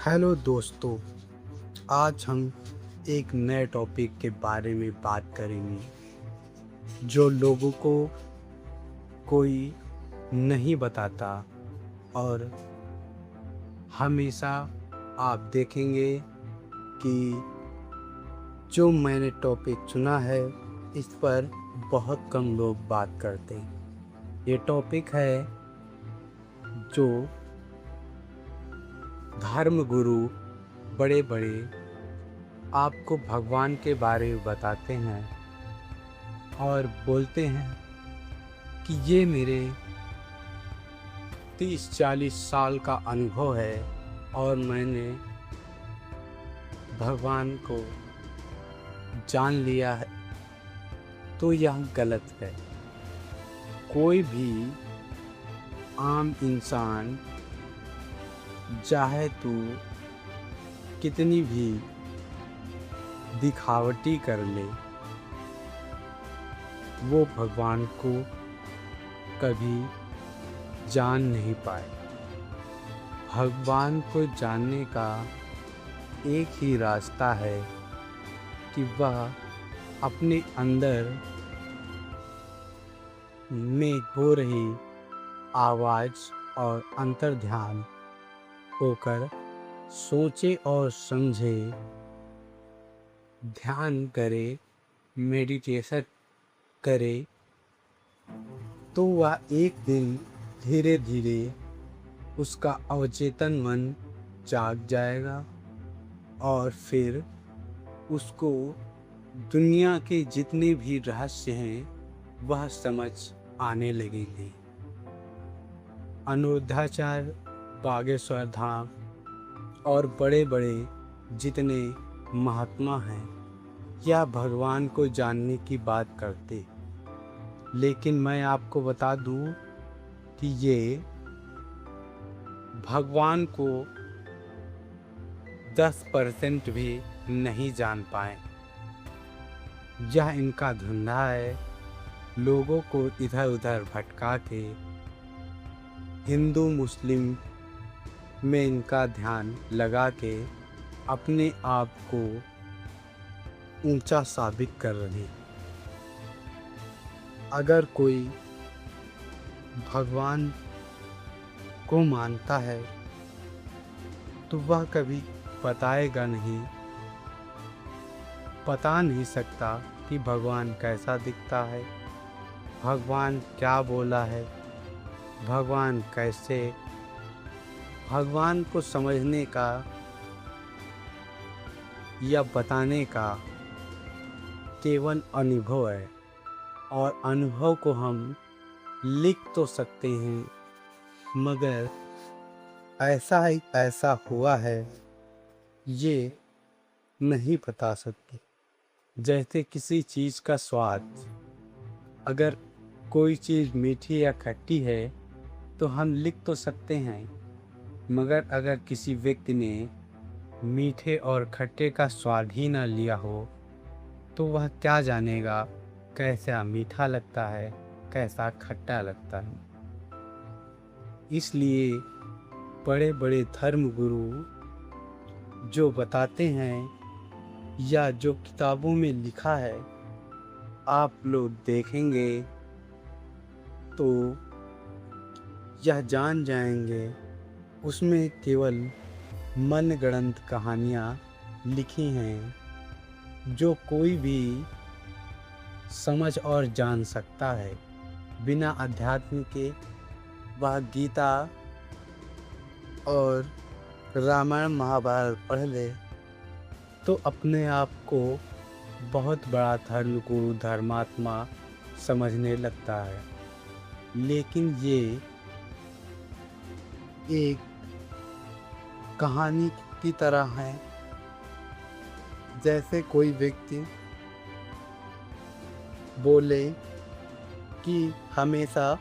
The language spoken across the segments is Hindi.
हेलो दोस्तों, आज हम एक नए टॉपिक के बारे में बात करेंगे जो लोगों को कोई नहीं बताता। और हमेशा आप देखेंगे कि जो मैंने टॉपिक चुना है इस पर बहुत कम लोग बात करते हैं। ये टॉपिक है जो धर्म गुरु बड़े बड़े आपको भगवान के बारे में बताते हैं और बोलते हैं कि ये मेरे 30-40 साल का अनुभव है और मैंने भगवान को जान लिया है। तो यह गलत है। कोई भी आम इंसान चाहे तो कितनी भी दिखावटी कर ले, वो भगवान को कभी जान नहीं पाए। भगवान को जानने का एक ही रास्ता है कि वह अपने अंदर में हो रही आवाज़ और अंतर्ध्यान होकर सोचे और समझे, ध्यान करे, मेडिटेशन करे, तो वह एक दिन धीरे धीरे उसका अवचेतन मन जाग जाएगा और फिर उसको दुनिया के जितने भी रहस्य हैं वह समझ आने लगेंगे। अनिरुद्धाचार्य, बागेश्वर धाम और बड़े बड़े जितने महात्मा हैं या भगवान को जानने की बात करते, लेकिन मैं आपको बता दूं कि ये भगवान को 10% भी नहीं जान पाए। यह इनका धंधा है, लोगों को इधर उधर भटका के हिंदू मुस्लिम में इनका ध्यान लगा के अपने आप को ऊंचा साबित कर रहे। अगर कोई भगवान को मानता है तो वह कभी बताएगा नहीं, बता नहीं सकता कि भगवान कैसा दिखता है, भगवान क्या बोला है, भगवान कैसे। भगवान को समझने का या बताने का केवल अनुभव है, और अनुभव को हम लिख तो सकते हैं मगर ऐसा हुआ है ये नहीं बता सकते। जैसे किसी चीज़ का स्वाद, अगर कोई चीज़ मीठी या खट्टी है तो हम लिख तो सकते हैं, मगर अगर किसी व्यक्ति ने मीठे और खट्टे का स्वाद ही ना लिया हो तो वह क्या जानेगा कैसा मीठा लगता है, कैसा खट्टा लगता है। इसलिए बड़े बड़े धर्म गुरु जो बताते हैं या जो किताबों में लिखा है आप लोग देखेंगे तो यह जान जाएंगे उसमें केवल मनगढ़ंत कहानियाँ लिखी हैं जो कोई भी समझ और जान सकता है बिना अध्यात्म के। वह गीता और रामायण महाभारत पढ़ ले तो अपने आप को बहुत बड़ा धर्म गुरु धर्मात्मा समझने लगता है। लेकिन ये एक कहानी की तरह है, जैसे कोई व्यक्ति बोले कि हमेशा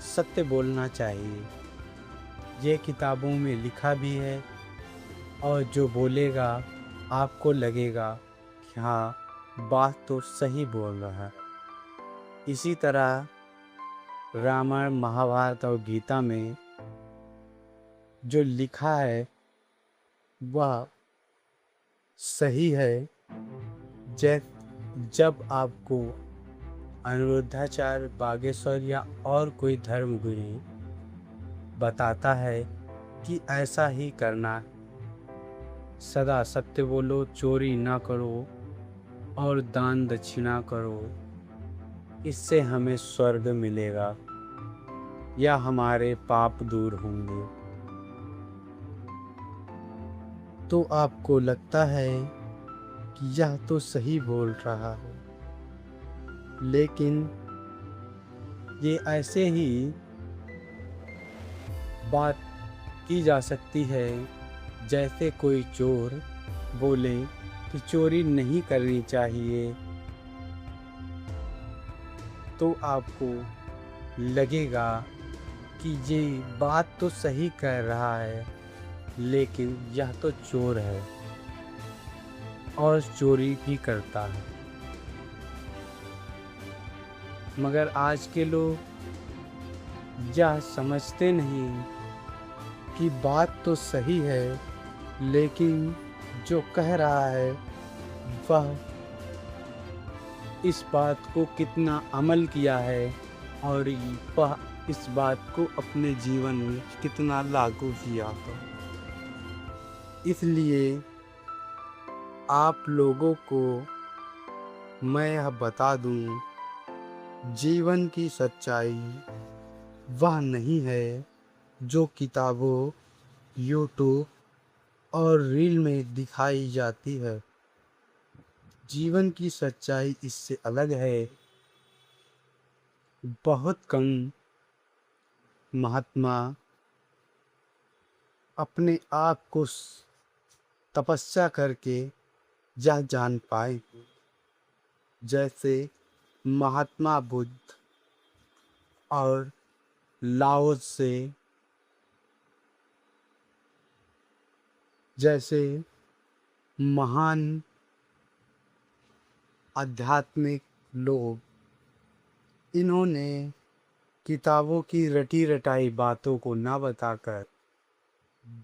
सत्य बोलना चाहिए। ये किताबों में लिखा भी है और जो बोलेगा आपको लगेगा कि हाँ बात तो सही बोल रहा है। इसी तरह रामायण महाभारत और गीता में जो लिखा है वह सही है। जै जब आपको अनिरुद्धाचार्य बागेश्वर या और कोई धर्मगुरु बताता है कि ऐसा ही करना, सदा सत्य बोलो, चोरी ना करो और दान दक्षिणा करो, इससे हमें स्वर्ग मिलेगा या हमारे पाप दूर होंगे, तो आपको लगता है कि यह तो सही बोल रहा है। लेकिन ये ऐसे ही बात की जा सकती है जैसे कोई चोर बोले कि चोरी नहीं करनी चाहिए, तो आपको लगेगा कि ये बात तो सही कह रहा है, लेकिन यह तो चोर है और चोरी भी करता है। मगर आज के लोग यह समझते नहीं कि बात तो सही है, लेकिन जो कह रहा है वह इस बात को कितना अमल किया है और वह इस बात को अपने जीवन में कितना लागू किया था। इसलिए आप लोगों को मैं यह बता दूं, जीवन की सच्चाई वह नहीं है जो किताबों, यूट्यूब और रील में दिखाई जाती है। जीवन की सच्चाई इससे अलग है। बहुत कम महात्मा अपने आप को तपस्या करके यह जान पाए, जैसे महात्मा बुद्ध और लाओ से, जैसे महान आध्यात्मिक लोग। इन्होंने किताबों की रटी रटाई बातों को ना बताकर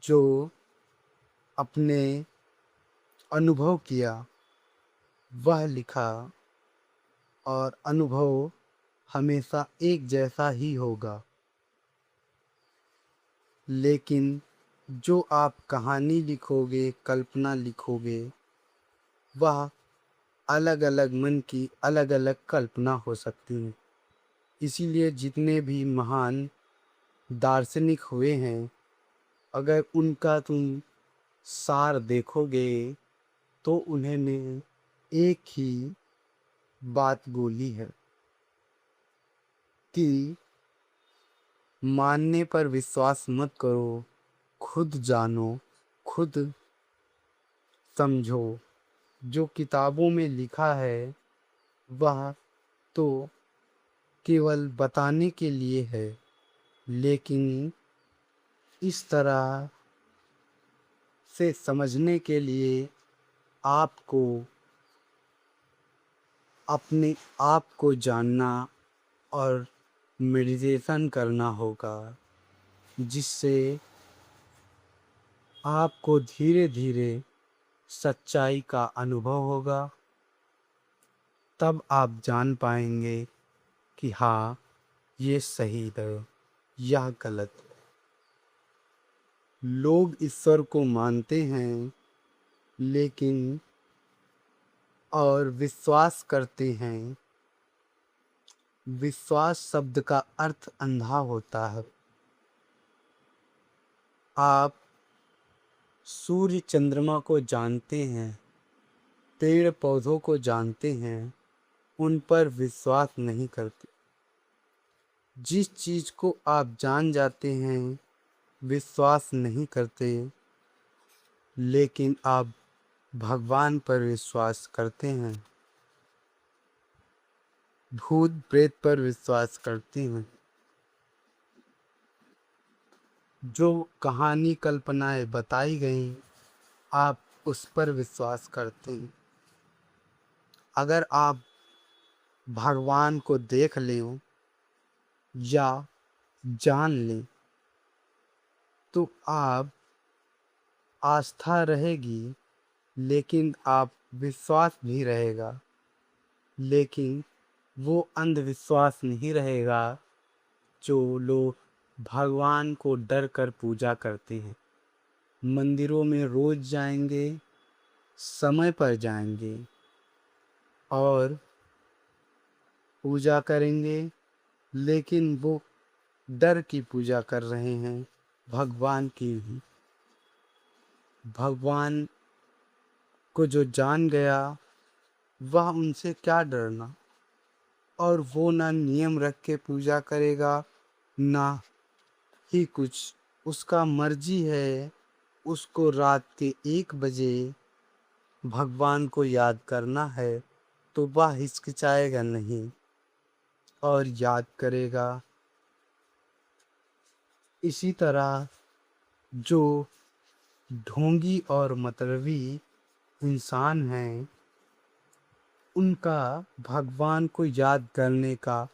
जो अपने अनुभव किया वह लिखा, और अनुभव हमेशा एक जैसा ही होगा। लेकिन जो आप कहानी लिखोगे, कल्पना लिखोगे, वह अलग अलग मन की अलग अलग कल्पना हो सकती है। इसीलिए जितने भी महान दार्शनिक हुए हैं, अगर उनका तुम सार देखोगे तो उन्होंने एक ही बात बोली है कि मानने पर विश्वास मत करो, खुद जानो, खुद समझो। जो किताबों में लिखा है वह तो केवल बताने के लिए है, लेकिन इस तरह से समझने के लिए आपको अपने आप को जानना और मेडिटेशन करना होगा, जिससे आपको धीरे धीरे सच्चाई का अनुभव होगा। तब आप जान पाएंगे कि हाँ, ये सही है, यह गलत है। लोग ईश्वर को मानते हैं, लेकिन और विश्वास करते हैं। विश्वास शब्द का अर्थ अंधा होता है। आप सूर्य चंद्रमा को जानते हैं, पेड़ पौधों को जानते हैं, उन पर विश्वास नहीं करते। जिस चीज़ को आप जान जाते हैं विश्वास नहीं करते, लेकिन आप भगवान पर विश्वास करते हैं, भूत प्रेत पर विश्वास करते हैं। जो कहानी कल्पनाएं बताई गई आप उस पर विश्वास करते हैं। अगर आप भगवान को देख लें या जान लें तो आप आस्था रहेगी, लेकिन आप विश्वास भी रहेगा, लेकिन वो अंधविश्वास नहीं रहेगा जो लोग भगवान को डर कर पूजा करते हैं। मंदिरों में रोज जाएंगे, समय पर जाएंगे और पूजा करेंगे, लेकिन वो डर की पूजा कर रहे हैं, भगवान की ही। भगवान को जो जान गया वह उनसे क्या डरना। और वो ना नियम रख के पूजा करेगा, ना ही कुछ। उसका मर्जी है उसको रात के 1 बजे भगवान को याद करना है, तो वह हिचकिचाएगा नहीं और याद करेगा। इसी तरह जो ढोंगी और मतलबी इंसान हैं, उनका भगवान को याद करने का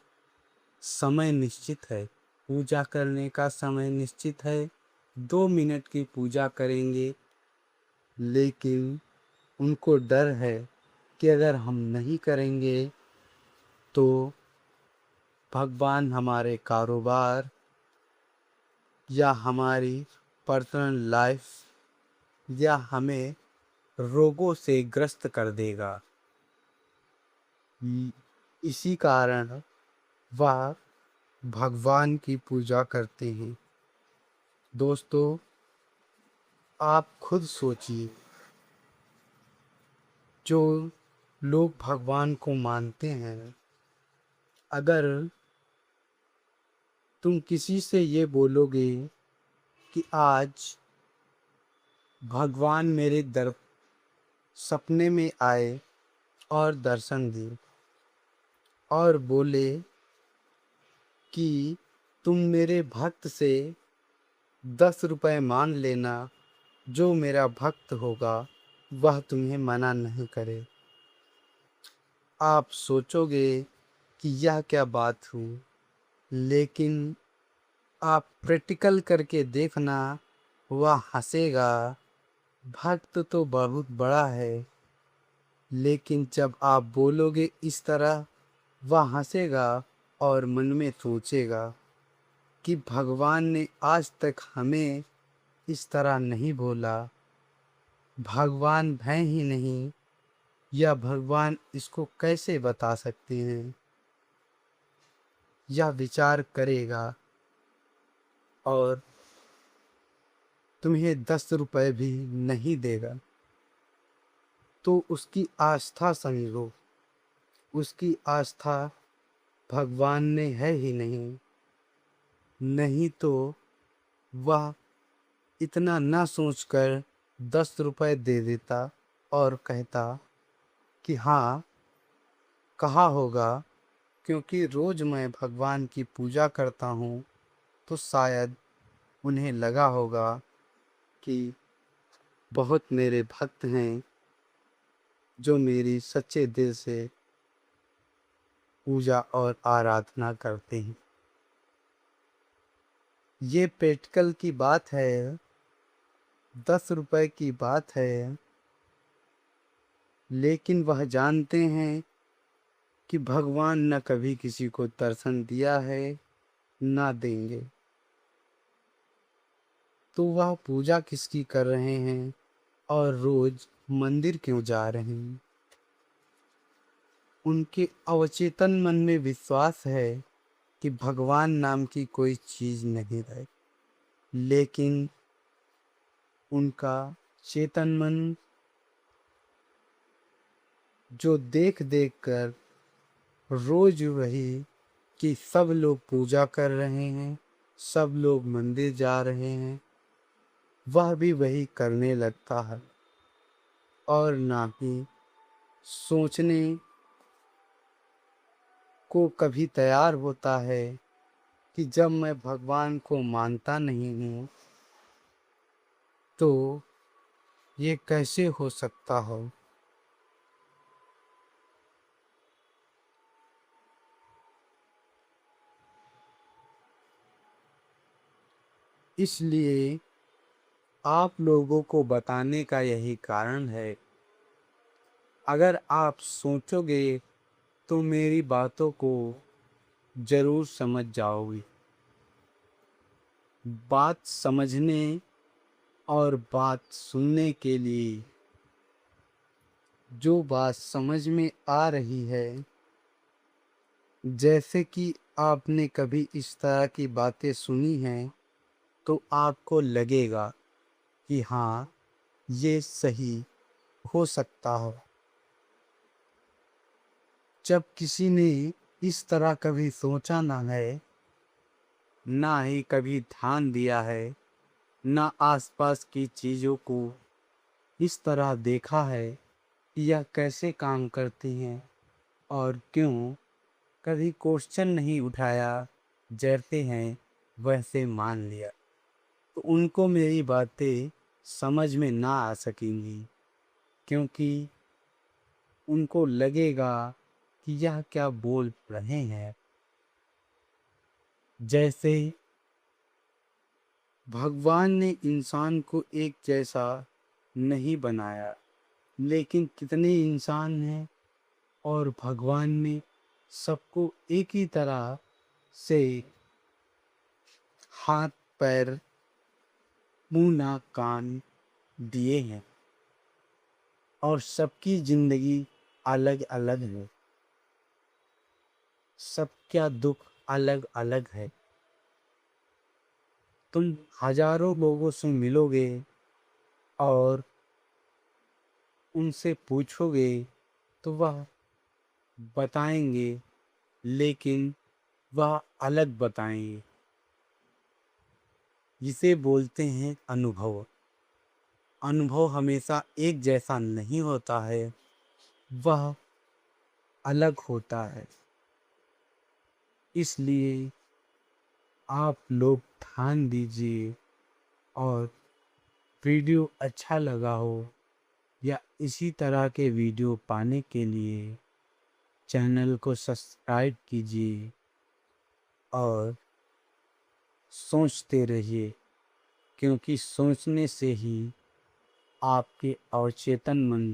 समय निश्चित है, पूजा करने का समय निश्चित है। 2 मिनट की पूजा करेंगे, लेकिन उनको डर है कि अगर हम नहीं करेंगे तो भगवान हमारे कारोबार या हमारी पर्सनल लाइफ या हमें रोगों से ग्रस्त कर देगा। इसी कारण वह भगवान की पूजा करते हैं। दोस्तों, आप खुद सोचिए, जो लोग भगवान को मानते हैं, अगर तुम किसी से ये बोलोगे कि आज भगवान मेरे दर सपने में आए और दर्शन दिए और बोले कि तुम मेरे भक्त से 10 रुपए मांग लेना, जो मेरा भक्त होगा वह तुम्हें मना नहीं करे। आप सोचोगे कि यह क्या बात हुई, लेकिन आप प्रैक्टिकल करके देखना, वह हंसेगा। भक्त तो बहुत बड़ा है, लेकिन जब आप बोलोगे इस तरह, वह हंसेगा और मन में सोचेगा कि भगवान ने आज तक हमें इस तरह नहीं बोला, भगवान हैं ही नहीं, या भगवान इसको कैसे बता सकते हैं। यह विचार करेगा और तुम्हें 10 रुपए भी नहीं देगा। तो उसकी आस्था समझो, उसकी आस्था भगवान ने है ही नहीं। नहीं तो वह इतना ना सोचकर 10 रुपए दे देता और कहता कि हाँ, कहा होगा, क्योंकि रोज मैं भगवान की पूजा करता हूँ, तो शायद उन्हें लगा होगा कि बहुत मेरे भक्त हैं जो मेरी सच्चे दिल से पूजा और आराधना करते हैं। ये प्रैक्टिकल की बात है, 10 रुपए की बात है, लेकिन वह जानते हैं कि भगवान न कभी किसी को दर्शन दिया है, ना देंगे। तो वह पूजा किसकी कर रहे हैं और रोज मंदिर क्यों जा रहे हैं? उनके अवचेतन मन में विश्वास है कि भगवान नाम की कोई चीज नहीं है, लेकिन उनका चेतन मन जो देख देख कर रोज वही कि सब लोग पूजा कर रहे हैं, सब लोग मंदिर जा रहे हैं, वह भी वही करने लगता है और ना ही सोचने को कभी तैयार होता है कि जब मैं भगवान को मानता नहीं हूँ तो ये कैसे हो सकता हो। इसलिए आप लोगों को बताने का यही कारण है। अगर आप सोचोगे तो मेरी बातों को जरूर समझ जाओगे। बात समझने और बात सुनने के लिए जो बात समझ में आ रही है, जैसे कि आपने कभी इस तरह की बातें सुनी हैं, तो आपको लगेगा कि हाँ, ये सही हो सकता हो। जब किसी ने इस तरह कभी सोचा ना है, ना ही कभी ध्यान दिया है, ना आसपास की चीज़ों को इस तरह देखा है कि यह कैसे काम करती हैं और क्यों, कभी क्वेश्चन नहीं उठाया, जैसे हैं वैसे मान लिया, तो उनको मेरी बातें समझ में ना आ सकेंगी, क्योंकि उनको लगेगा कि यह क्या बोल रहे हैं। जैसे भगवान ने इंसान को एक जैसा नहीं बनाया, लेकिन कितने इंसान हैं और भगवान ने सबको एक ही तरह से हाथ पैर मुंह नाक कान दिए हैं और सबकी जिंदगी अलग अलग है, सबका दुख अलग अलग है। तुम हजारों लोगों से मिलोगे और उनसे पूछोगे तो वह बताएंगे, लेकिन वह अलग बताएंगे। जिसे बोलते हैं अनुभव। अनुभव हमेशा एक जैसा नहीं होता है, वह अलग होता है। इसलिए आप लोग ध्यान दीजिए, और वीडियो अच्छा लगा हो या इसी तरह के वीडियो पाने के लिए चैनल को सब्सक्राइब कीजिए और सोचते रहिए, क्योंकि सोचने से ही आपके अवचेतन मन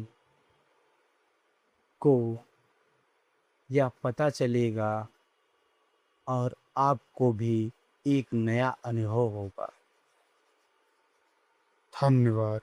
को यह पता चलेगा और आपको भी एक नया अनुभव होगा। धन्यवाद।